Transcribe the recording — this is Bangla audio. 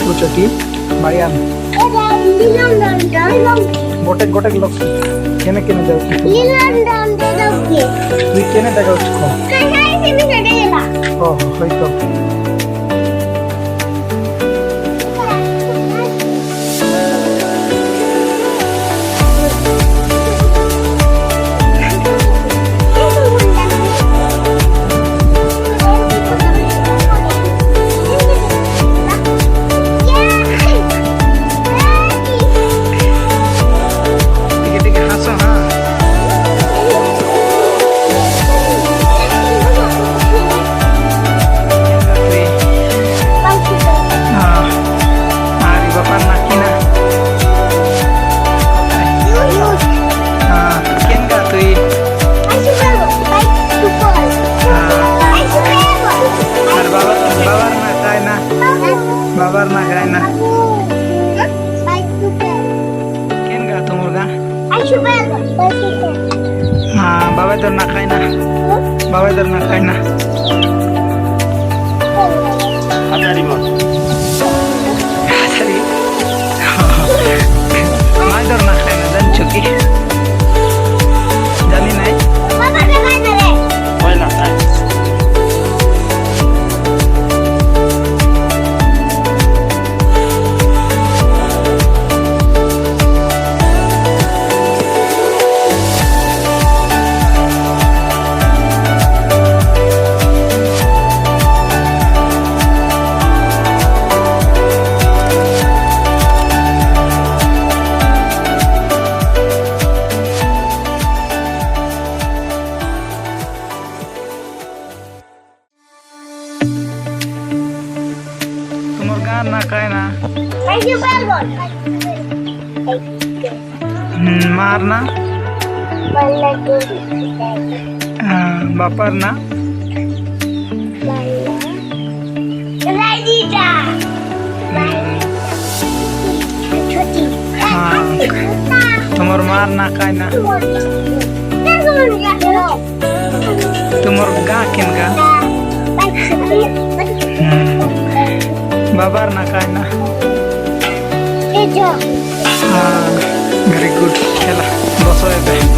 উচকি বায়ান গোটেক গোটেক লোক কেনে কেনে যাও তুই কেনে দেখা উঠছ ও হয়তো বাবার না গায় না কেন গা তোমার গা হ্যাঁ বাবাই তোর না খায় না বাবাই তোর না খায় না মাই তোর না খায় না জানছো কি জানি নাই তোমার গান না খায় না মার না বাপার না তোমার মার না খায় না তোমার গা কেন গা বাবার না খায় না ভেরি গুড খেলা বসো এবার